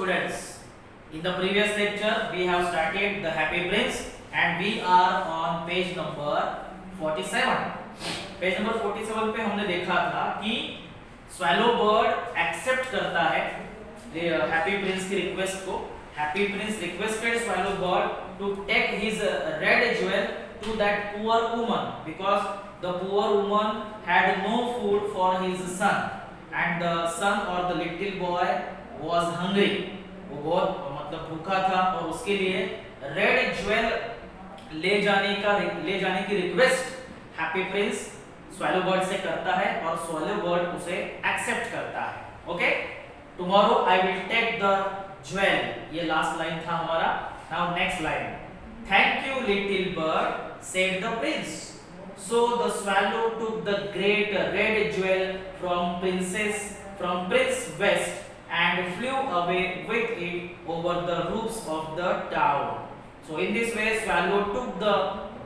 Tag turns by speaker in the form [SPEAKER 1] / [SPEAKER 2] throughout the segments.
[SPEAKER 1] students, in the previous lecture we have started the Happy Prince and we are on page number 47. Page number 47 पे हमने देखा था कि swallow bird accept करता है happy prince की रिक्वेस्ट को. Happy prince requested swallow bird to take his red jewel to that poor woman because the poor woman had no food for his son and the son और the little boy was hungry. वो बहुत मतलब भूखा था और उसके लिए red jewel ले जाने की request happy Prince swallow bird से करता है और स्वैलो बर्ड उसे एक्सेप्ट करता है. Okay, tomorrow I will take the jewel. ये लास्ट लाइन था हमारा. Now next line. Thank you little bird said the prince. So the swallow took the great red jewel from prince west and flew away with it over the roofs of the town. So in this way swallow took the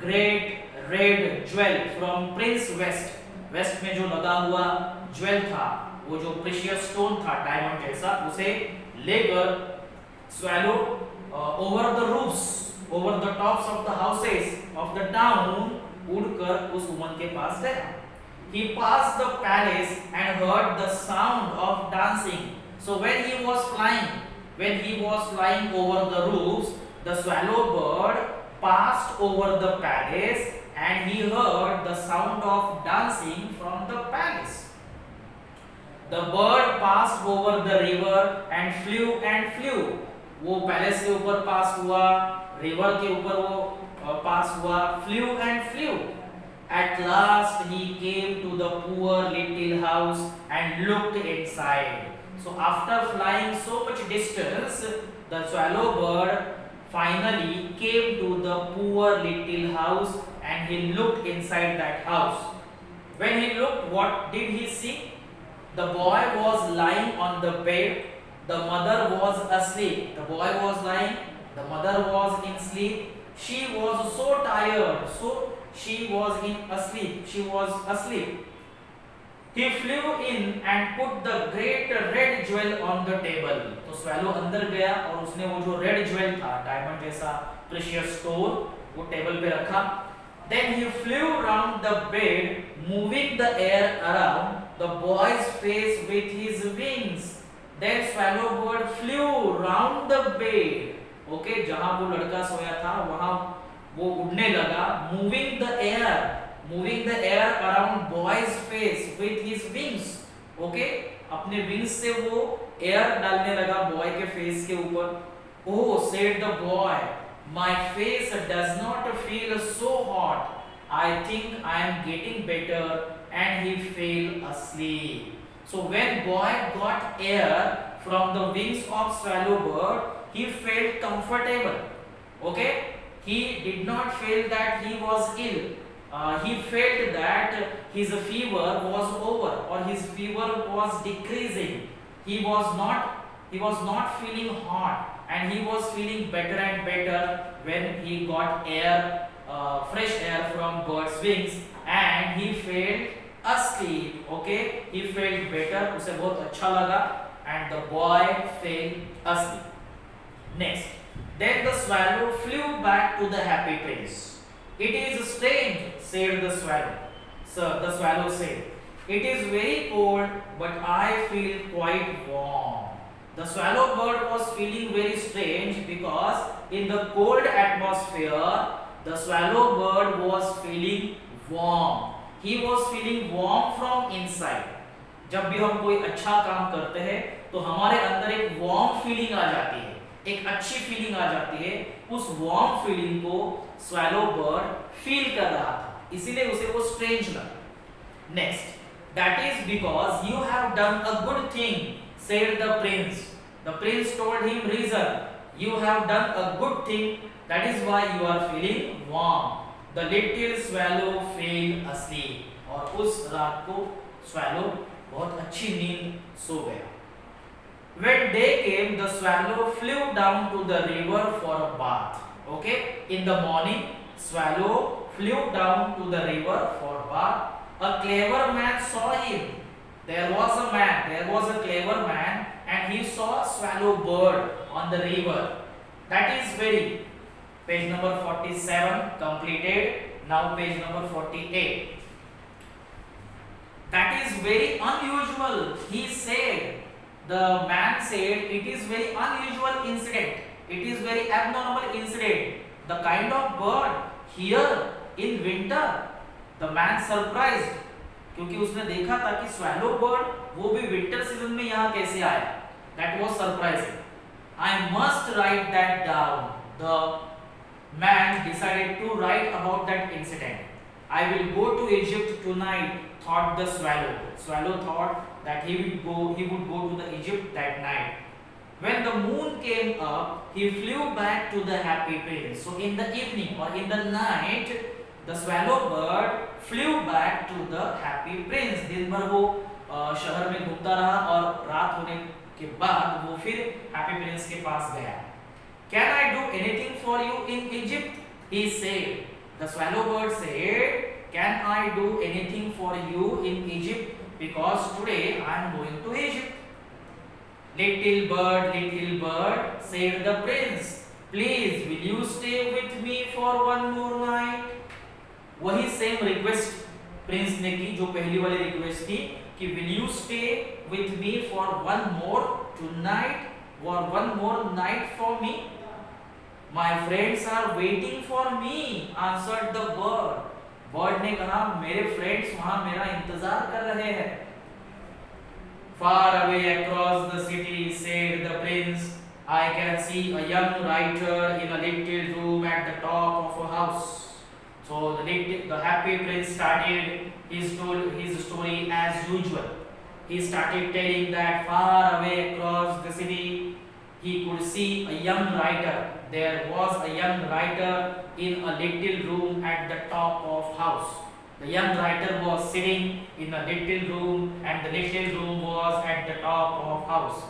[SPEAKER 1] great red jewel from Prince West. West में जो लगा हुआ jewel था, वो जो precious stone था diamond जैसा, उसे लेकर swallow over the roofs, over the tops of the houses of the town, उड़कर उस वुमन के पास गया. He passed the palace and heard the sound of dancing. So when he was flying over the roofs, the swallow bird passed over the palace and he heard the sound of dancing from the palace. The bird passed over the river and flew. वो palace के ऊपर पास हुआ, river के ऊपर वो पास हुआ, flew. At last he came to the poor little house and looked inside. So after flying so much distance, the swallow bird finally came to the poor little house and he looked inside that house. When he looked, what did he see? The boy was lying on the bed. The mother was asleep. The boy was lying. The mother was in sleep. She was so tired, so she was asleep. He flew in and put the great red jewel on the table. तो swallow अंदर गया और उसने वो जो red jewel था diamond जैसा precious stone वो टेबल पे रखा. Then he flew round the bed, moving the air around the boy's face with his wings. Then swallow bird flew round the bed. Okay, जहाँ वो लड़का सोया था वहाँ वो उड़ने लगा. Moving the air around boy's face with his wings. Okay, अपने wings से वो air डालने लगा boy के face के ऊपर. Oh, said the boy, my face does not feel so hot. I think I am getting better. And he fell asleep. So when boy got air from the wings of swallow bird, he felt comfortable. Okay, he did not feel that he was ill. He felt that his fever was over or his fever was decreasing. He was not feeling hot and he was feeling better and better when he got fresh air from bird's wings and he felt asleep. Okay, he felt better, उसे बहुत अच्छा लगा and the boy fell asleep. Next, then the swallow flew back to the happy prince. It is strange, said the swallow. Sir, the swallow said, it is very cold, but I feel quite warm. The swallow bird was feeling very strange because in the cold atmosphere, the swallow bird was feeling warm. He was feeling warm from inside. जब भी हम कोई अच्छा काम करते हैं तो हमारे अंदर एक वार्म फीलिंग आ जाती है, एक अच्छी फीलिंग आ जाती है. उस वार्म फीलिंग को स्वैलो बर्ड फील कर रहा था, इसीलिए उसे वो स्ट्रेंज लगा. Next, that is because you have done a good thing, said the prince. The prince told him reason. You have done a good thing, that is why you are feeling warm. The little swallow fell asleep. और उस रात को swallow बहुत अच्छी नींद सो गया. When day came, the swallow flew down to the river for a bath. Okay, in the morning, swallow flew down to the river for a bath. A clever man saw him. There was a clever man, and and he saw a swallow bird on the river. That is very. Page number 47 completed. Now page number 48. That is very unusual. He said, the man said, it is very unusual incident. It is very abnormal incident. The kind of bird here in winter. The man surprised. क्योंकि उसने देखा था कि swallow bird वो भी winter season में यहाँ कैसे आया. That was surprising. I must write that down. The man decided to write about that incident. I will go to Egypt tonight, thought the swallow. Swallow thought that he would go to the Egypt that night. When the moon came up, he flew back to the happy prince. So in the evening or in the night, the swallow bird flew back to the happy prince. दिन भर वो शहर में घूमता रहा और रात होने के बाद वो फिर happy prince के पास गया. Can I do anything for you in Egypt? He said. The swallow bird said, can I do anything for you in Egypt? Because today I am going to Egypt. Little bird, said the prince, please will you stay with me for one more night? वही same request Prince ने की जो पहली वाली request थी कि will you stay with me for one more tonight or one more night for me? My friends are waiting for me, answered the bird. Bird ने कहा मेरे फ्रेंड्स वहां मेरा इंतजार कर रहे हैं. Far away across the city, said the prince, I can see a young writer in a little room at the top of a house. So the happy prince started his story as usual. He started telling that far away across the city he could see a young writer. There was a young writer in a little room at the top of house. The young writer was sitting in a little room and the little room was at the top of house.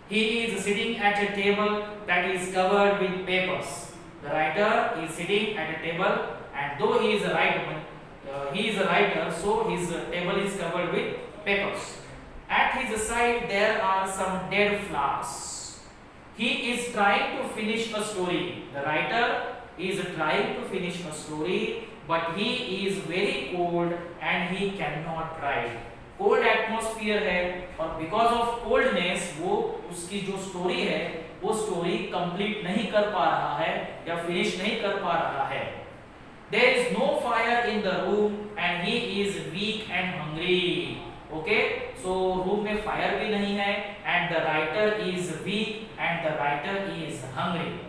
[SPEAKER 1] He is sitting at a table that is covered with papers. The writer is sitting at a table and though he is a writer, so his table is covered with papers. At his side there are some dead flowers. He is trying to finish a story. The writer is trying to finish a story, but he is very cold and he cannot write. Cold atmosphere है और because of coldness वो उसकी जो story है वो story complete नहीं कर पा रहा है या finish नहीं कर पा रहा है. There is no fire in the room and he is weak and hungry. Okay, so room में fire भी नहीं है and the writer is weak and the writer is hungry.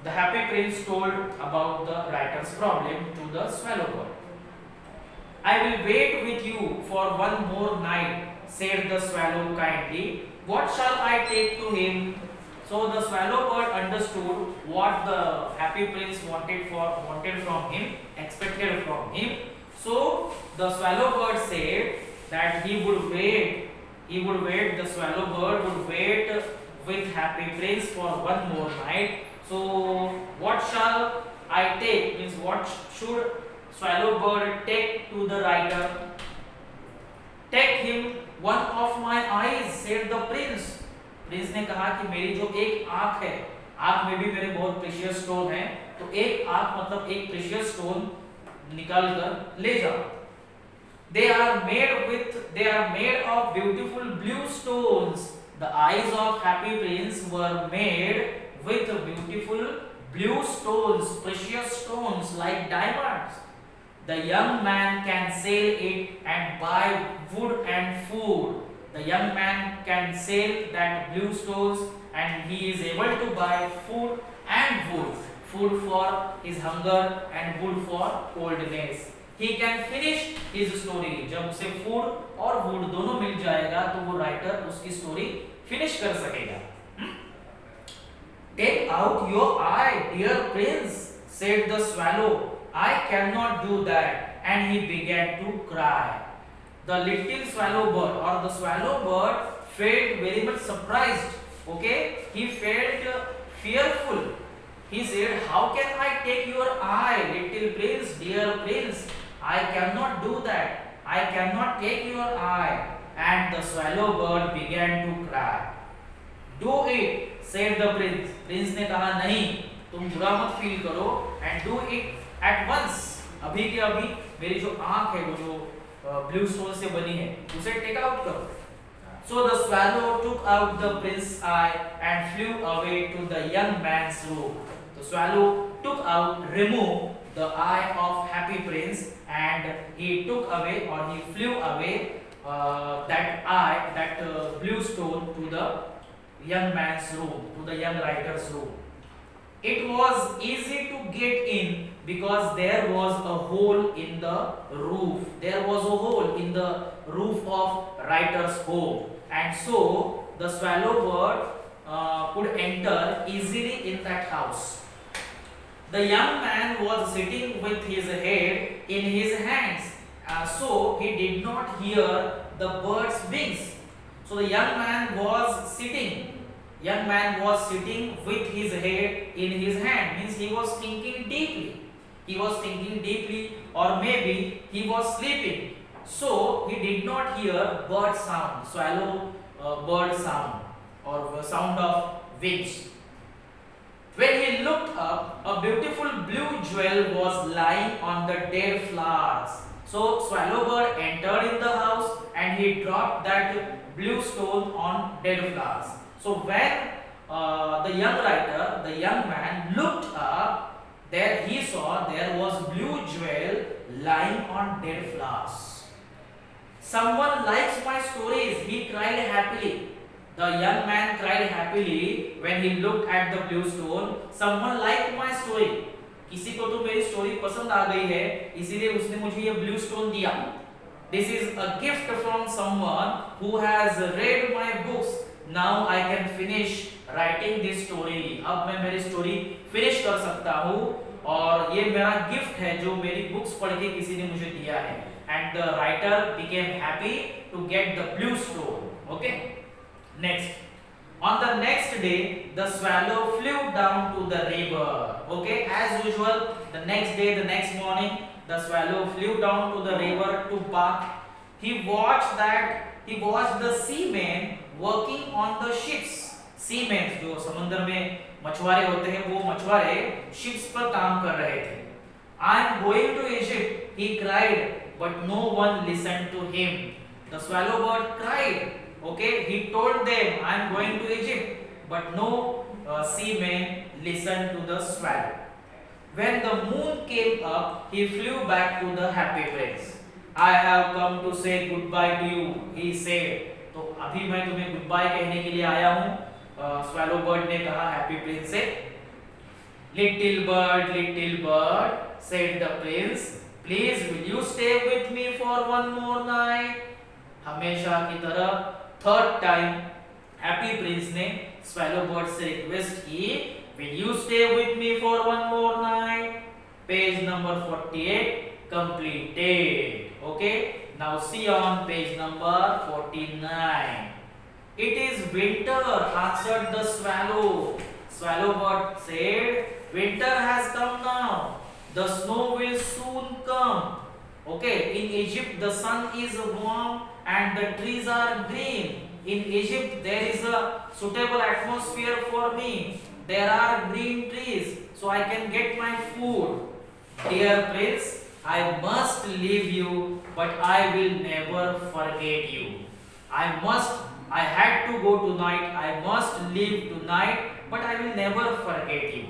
[SPEAKER 1] The happy prince told about the writer's problem to the swallow bird. I will wait with you for one more night, said the swallow kindly. What shall I take to him? So the swallow bird understood what the happy prince wanted from him, expected from him. So the swallow bird said that he would wait. The swallow bird would wait with happy prince for one more night. So what shall I take? Means what should swallow bird take to the writer? Take him one of my eyes, said the prince. Prince ने कहा कि मेरी जो एक आंख है, आंख में भी मेरे बहुत प्रीशियस स्टोन है, तो एक आंख मतलब एक प्रीशियस स्टोन निकाल कर ले जाओ. They are made of beautiful blue stones. The eyes of happy prince were made with beautiful blue stones, precious stones like diamonds. The young man can sell it and buy wood and food. The young man can sell that blue stones and he is able to buy food and wood. Food for his hunger and wood for coldness. He can finish his story. जब उसे food और wood दोनों मिल जाएगा तो वो writer उसकी story finish कर सकेगा. Take out your eye, dear prince, said the swallow. I cannot do that. And he began to cry. The little swallow bird or the swallow bird felt very much surprised. Okay, he felt fearful. He said, how can I take your eye, little prince, dear prince? I cannot do that. I cannot take your eye. And the swallow bird began to cry. said the prince. Prince ने कहा नहीं, तुम बुरा मत feel करो and do it at once. अभी के अभी मेरी जो आंख है वो जो ब्लू स्टोन से बनी है उसे टेक आउट करो. So the swallow took out the prince's eye and flew away to the young man's room. The swallow took out, removed the eye of happy prince, and he took away or he flew away that eye, that blue stone to the young man's room, to the young writer's room. It was easy to get in because there was a hole in the roof. There was a hole in the roof of writer's home, and so the swallow bird could enter easily in that house. The young man was sitting with his head in his hands, so he did not hear the bird's wings. So the young man was sitting. Young man was sitting with his head in his hand. Means he was thinking deeply. He was thinking deeply, or maybe he was sleeping. So he did not hear bird sound, swallow bird sound, or sound of wings. When he looked up, a beautiful blue jewel was lying on the dead flowers. So swallow bird entered in the house and he dropped that blue stone on dead flowers. So when the young writer, the young man looked up, there he saw there was blue jewel lying on dead flowers. Someone likes my stories, he cried happily. The young man cried happily when he looked at the blue stone. Someone liked my story. किसी को तो मेरी story पसंद आ गई है, इसीलिए उसने मुझे ये ब्लू स्टोन दिया. This is a gift from someone who has read my books. Now I can finish writing this story. अब मैं मेरी स्टोरी फिनिश कर सकता हूँ और ये मेरा गिफ्ट है जो मेरी बुक्स पढ़ के किसी ने मुझे दिया है. And the writer became happy to get the blue stone. Okay. Next, on the next day, the swallow flew down to the river. Okay, as usual, the next day, the next morning, the swallow flew down to the river to bath. He watched the seamen working on the ships. Seamen, जो समुद्र में मछुआरे होते हैं, वो मछुआरे ships पर काम कर रहे थे. I am going to Egypt, he cried, but no one listened to him. The swallow bird cried. Okay, he told them, I am going to Egypt, but no seamen listened to the swallow. When the moon came up, he flew back to the happy prince. I have come to say goodbye to you, he said. तो अभी मैं तुम्हें goodbye कहने के लिए आया हूँ. swallow bird ने कहा happy prince से. little bird, said the prince, please will you stay with me for one more night? हमेशा की तरह थर्ड टाइम हैप्पी प्रिंस ने swallow bird से रिक्वेस्ट की, will you stay with me for one more night? Page number 48 completed. Okay, now see on page number 49. It is winter, answered the swallow. Swallow bird said, winter has come now. The snow will soon come. Okay, in Egypt the sun is warm and the trees are green. In Egypt there is a suitable atmosphere for me. There are green trees, so I can get my food. Dear prince, I must leave you, but I will never forget you. I had to go tonight. I must leave tonight, but I will never forget you.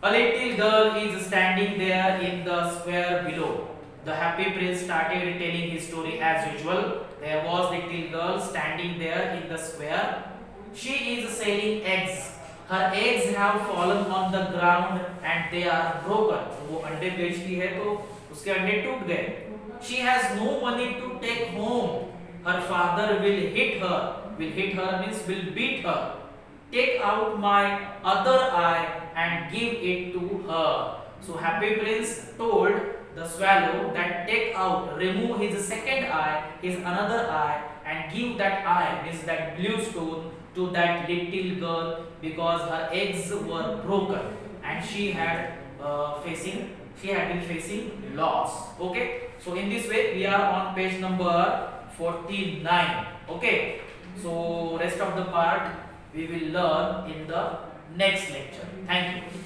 [SPEAKER 1] A little girl is standing there in the square below. The happy prince started telling his story as usual. There was a little girl standing there in the square. She is selling eggs. Her eggs have fallen on the ground and they are broken. तो वो अंडे बेचती है तो उसके अंडे टूट गए. She has no money to take home. Her father will hit her. Will hit her means will beat her. Take out my other eye and give it to her. So happy prince told the swallow that take out, remove his second eye, his another eye, and give that eye, means that blue stone, to that little girl because her eggs were broken and she had been facing loss. Okay, so in this way we are on page number 49. Okay, so rest of the part we will learn in the next lecture. Thank you.